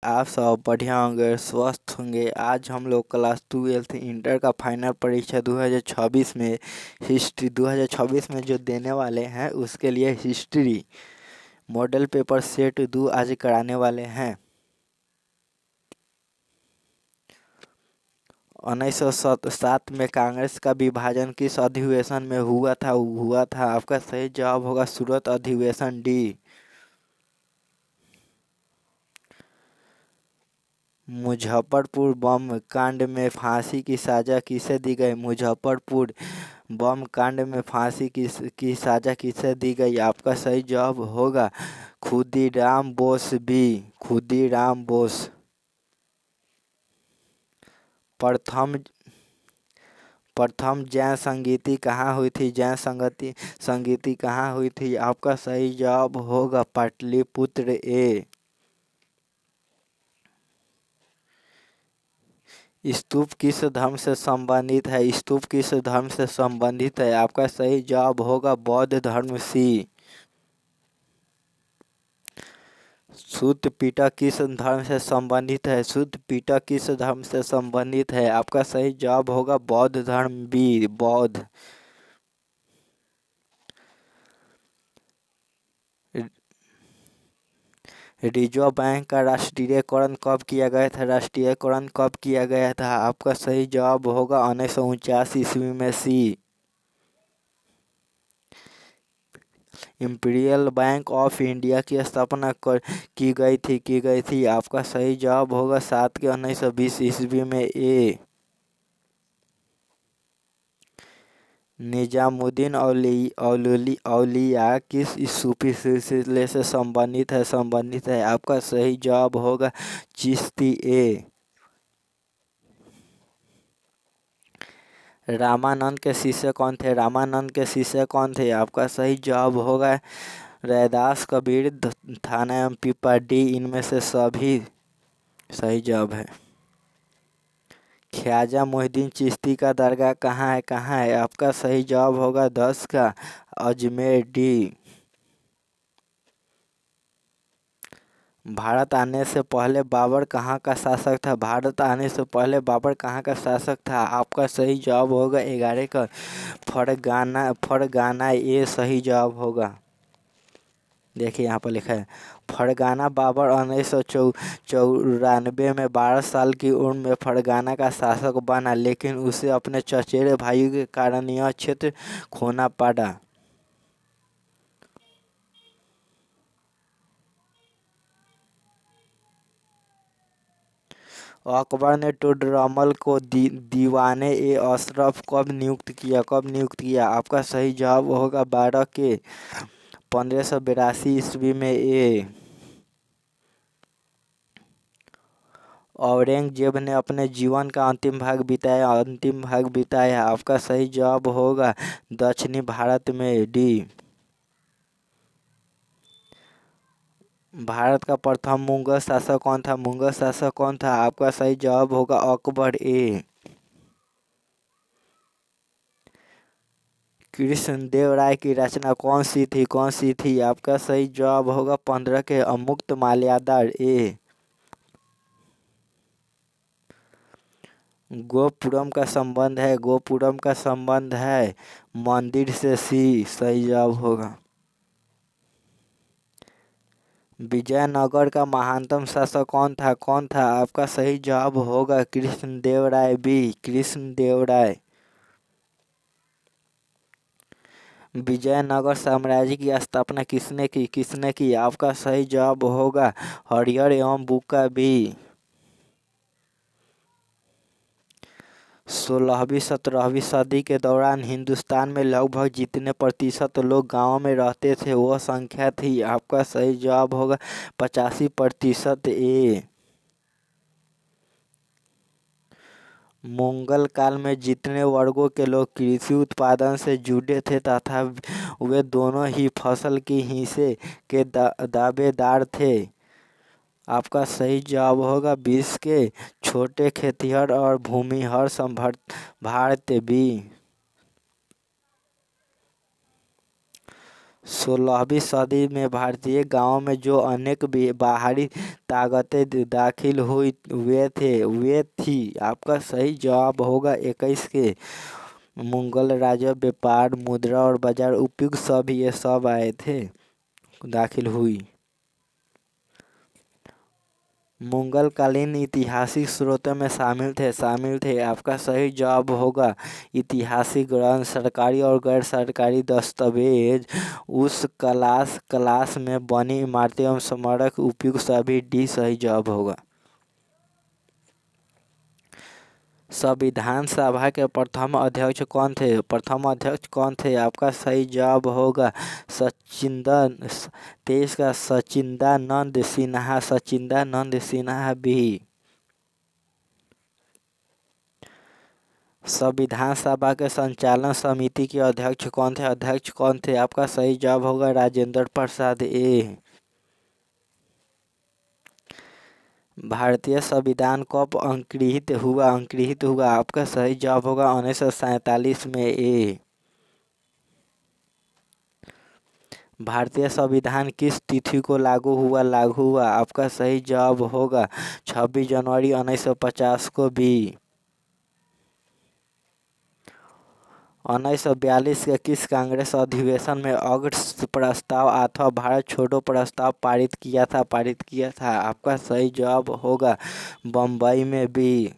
आप सब बढ़िया होंगे, स्वस्थ होंगे। आज हम लोग क्लास 12th इंटर का फाइनल परीक्षा 2026 में हिस्ट्री 2026 में जो देने वाले हैं उसके लिए हिस्ट्री मॉडल पेपर सेट 2 आज कराने वाले हैं। 1907 में कांग्रेस का विभाजन किस अधिवेशन में हुआ था? आपका सही जवाब होगा सूरत अधिवेशन डी। मुजफ्फरपुर बम कांड में फांसी की सजा किसे दी गई? मुजफ्फरपुर बम कांड में फांसी की सजा किसे दी गई? आपका सही जवाब होगा खुदीराम बोस बी। खुदीराम बोस। प्रथम प्रथम जैन संगीति कहाँ हुई थी? जैन संगीति कहाँ हुई थी? आपका सही जवाब होगा पाटलिपुत्र ए। स्तूप किस धर्म से संबंधित है? स्तूप किस धर्म से संबंधित है? आपका सही जवाब होगा बौद्ध धर्म सी। शुद्ध पीटक किस धर्म से संबंधित है? शुद्ध पीटक किस धर्म से संबंधित है? आपका सही जवाब होगा बौद्ध धर्म बी। बौद्ध। रिजर्व बैंक का राष्ट्रीयकरण कब किया गया था? राष्ट्रीयकरण कब किया गया था? आपका सही जवाब होगा 1949 ईस्वी में सी। इंपीरियल बैंक ऑफ इंडिया की स्थापना की गई थी। आपका सही जवाब होगा 7 के 1920 ईस्वी में ए। निजामुद्दीन औलिया किस सूफी सिलसिले से संबंधित है? आपका सही जवाब होगा चिश्ती ए। रामानंद के शिष्य कौन थे? रामानंद के शिष्य कौन थे? आपका सही जवाब होगा रैदास, कबीर, थाना एवं पीपा डी। इनमें से सभी सही जवाब है। ख्वाजा मोहिउद्दीन चिश्ती का दरगाह कहाँ है? आपका सही जवाब होगा 10 का अजमेर डी। भारत आने से पहले बाबर कहाँ का शासक था? भारत आने से पहले बाबर कहाँ का शासक था? आपका सही जवाब होगा 11 का फरगाना ये सही जवाब होगा। देखिए यहाँ पर लिखा है फरगाना। बाबर 1994 में 12 साल की उम्र में फरगाना का शासक बना, लेकिन उसे अपने चचेरे भाइयों के कारण यह क्षेत्र खोना पड़ा। अकबर ने टोडरमल को दीवाने ए अशरफ कब नियुक्त किया? आपका सही जवाब होगा 12 के 1582 ईस्वी में ए। औरंगजेब ने अपने जीवन का अंतिम भाग बिताया। आपका सही जवाब होगा दक्षिणी भारत में डी। भारत का प्रथम मुगल शासक कौन था? आपका सही जवाब होगा अकबर ए। कृष्णदेवराय की रचना कौन सी थी? आपका सही जवाब होगा 15 के अमुक्त माल्यादा ए। गोपुरम का संबंध है मंदिर से सी। सही जवाब होगा। विजयनगर का महानतम शासक कौन था? आपका सही जवाब होगा कृष्णदेवराय बी। कृष्णदेवराय। विजयनगर साम्राज्य की स्थापना किसने की? आपका सही जवाब होगा हरिहर एवं बुक्का बी। 16वीं-17वीं सदी के दौरान हिंदुस्तान में लगभग जितने प्रतिशत लोग गाँव में रहते थे वह संख्या थी? आपका सही जवाब होगा 85% ए। मुगल काल में जितने वर्गों के लोग कृषि उत्पादन से जुड़े थे तथा वे दोनों ही फसल की हिस्से के दावेदार थे। आपका सही जवाब होगा 20 के छोटे खेतिहर और भूमिहर भारत बी। 16वीं सदी में भारतीय गांवों में जो अनेक बाहरी ताकतें दाखिल हुई वे थी। आपका सही जवाब होगा 21 के मुगल राज्य, व्यापार, मुद्रा और बाजार उपयोग सभी ये सब आए थे, दाखिल हुई। मुगल कालीन ऐतिहासिक स्रोतों में शामिल थे। आपका सही जवाब होगा ऐतिहासिक ग्रंथ, सरकारी और गैर सरकारी दस्तावेज, उस क्लास में बनी इमारतें एवं स्मारक उपयोग सभी डी सही जवाब होगा। संविधान सभा के प्रथम अध्यक्ष कौन थे? आपका सही जवाब होगा देश का सच्चिदानंद सिन्हा भी। संविधान सभा के संचालन समिति के अध्यक्ष कौन थे? आपका सही जवाब होगा राजेंद्र प्रसाद ए। भारतीय संविधान कब अंगीकृत हुआ? आपका सही जवाब होगा 1947 में ए। भारतीय संविधान किस तिथि को लागू हुआ? आपका सही जवाब होगा 26 जनवरी 1950 को भी। 1942 के किस कांग्रेस अधिवेशन में अगस्त प्रस्ताव अथवा भारत छोड़ो प्रस्ताव पारित किया था? आपका सही जवाब होगा बम्बई में भी।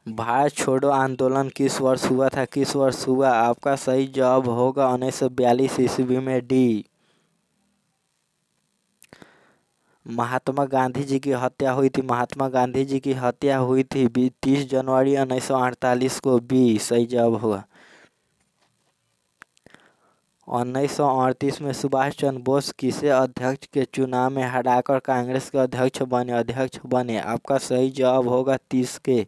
भारत छोड़ो आंदोलन किस वर्ष हुआ? आपका सही जवाब होगा 1942 ईस्वी में डी। महात्मा गांधी जी की हत्या हुई थी 30 जनवरी 1948 को भी। सही जवाब होगा। 1938 में सुभाष चंद्र बोस किसे अध्यक्ष के चुनाव में हराकर कांग्रेस के अध्यक्ष बने? आपका सही जवाब होगा 30 के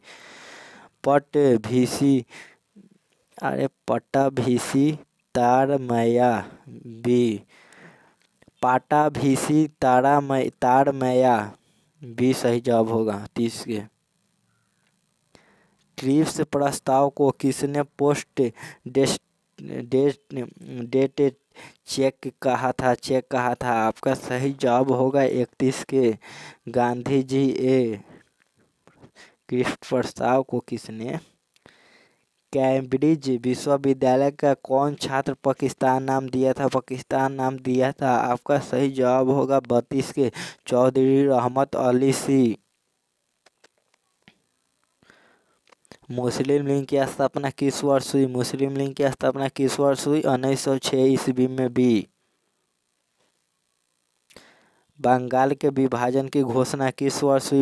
पट्टाभिषी तारमैया बी। पाटाभिषी तारमैया भी सही जवाब होगा 30 के। ट्रिप्स प्रस्ताव को किसने पोस्ट डेटेड चेक कहा था? आपका सही जवाब होगा 31 के गांधी जी ए। ट्रिप्स प्रस्ताव को किसने? कैम्ब्रिज विश्वविद्यालय का कौन छात्र पाकिस्तान नाम दिया था? आपका सही जवाब होगा 32 के चौधरी रहमत अली सी। मुस्लिम लीग की स्थापना किस वर्ष हुई? 1906 ईस्वी में भी। बंगाल के विभाजन की घोषणा किस वर्ष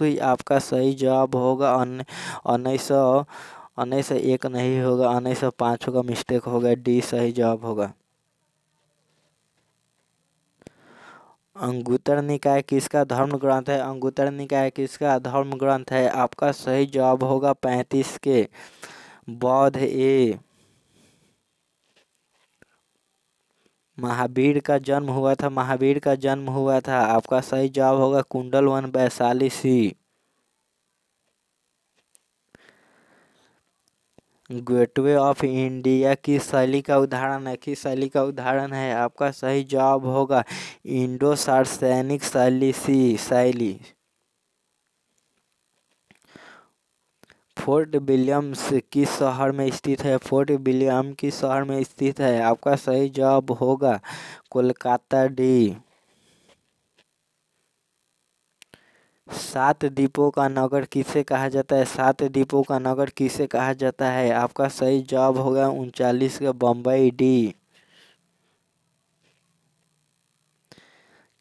हुई? आपका सही जवाब होगा 1901 नहीं होगा, 1905 होगा, मिस्टेक होगा, डी सही जवाब होगा। अंगुत्तर निकाय किसका धर्म ग्रंथ है? आपका सही जवाब होगा 35 के बौद्ध ए। महावीर का जन्म हुआ था। आपका सही जवाब होगा कुंडल 1 वैशाली सी। गेटवे ऑफ इंडिया किस शैली का उदाहरण है? आपका सही जवाब होगा इंडो सार्वजनिक शैली। फोर्ट विलियम किस शहर में स्थित है? आपका सही जवाब होगा कोलकाता डी। 7 द्वीपों का नगर किसे कहा जाता है? आपका सही जवाब होगा 39 का बम्बई डी।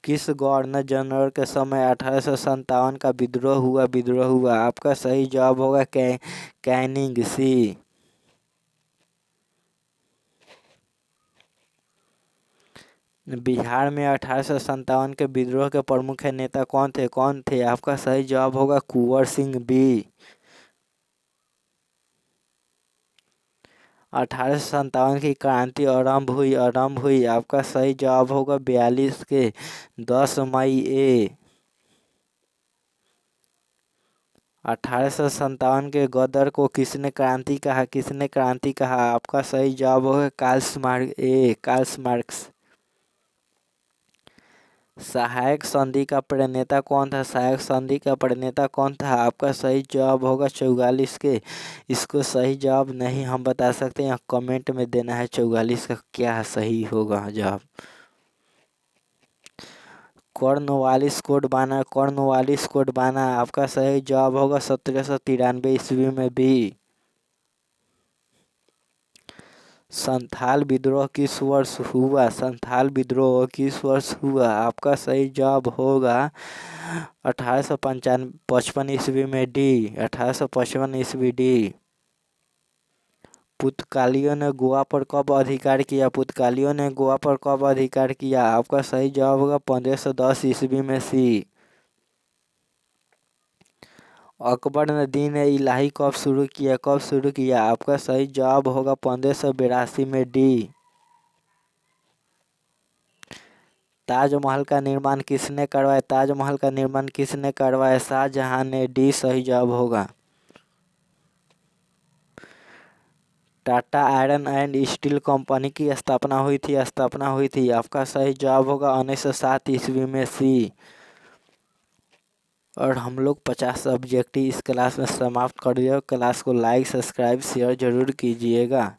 किस गवर्नर जनरल के समय 1857 का विद्रोह हुआ? आपका सही जवाब होगा कैनिंग सी। बिहार में 1857 के विद्रोह के प्रमुख नेता कौन थे? आपका सही जवाब होगा कुंवर सिंह बी। 1857 की क्रांति आरंभ हुई। आपका सही जवाब होगा 42 के 10 मई ए। 1857 के गदर को किसने क्रांति कहा? किसने क्रांति कहा? आपका सही जवाब होगा कार्ल मार्क्स। सहायक संधि का प्रणेता कौन था? सहायक संधि का प्रणेता कौन था? आपका सही जवाब होगा 44 के। इसको सही जवाब नहीं हम बता सकते, यहाँ कमेंट में देना है 44 का क्या सही होगा जवाब। कॉर्नवालिस कोड बना आपका सही जवाब होगा 1793 ईस्वी में भी। संथाल विद्रोह किस वर्ष हुआ? संथाल विद्रोह किस वर्ष हुआ? आपका सही जवाब होगा 1855 ईस्वी में डी। 1855 ईस्वी डी। पुर्तगालियों ने गोवा पर कब अधिकार किया? पुर्तगालियों ने गोवा पर कब अधिकार किया? आपका सही जवाब होगा 1510 ईस्वी में सी। अकबर ने दीन ए इलाही कब शुरू किया? कब शुरू किया? आपका सही जवाब होगा 1582 में डी। ताजमहल का निर्माण किसने करवाया? ताजमहल का निर्माण किसने करवाया? शाहजहां ने, डी सही जवाब होगा। Tata iron and steel company की स्थापना हुई थी। आपका सही जवाब होगा 1907 ईस्वी में सी। और हम लोग 50 सब्जेक्ट इस क्लास में समाप्त कर दिए। क्लास को लाइक, सब्सक्राइब, शेयर जरूर कीजिएगा।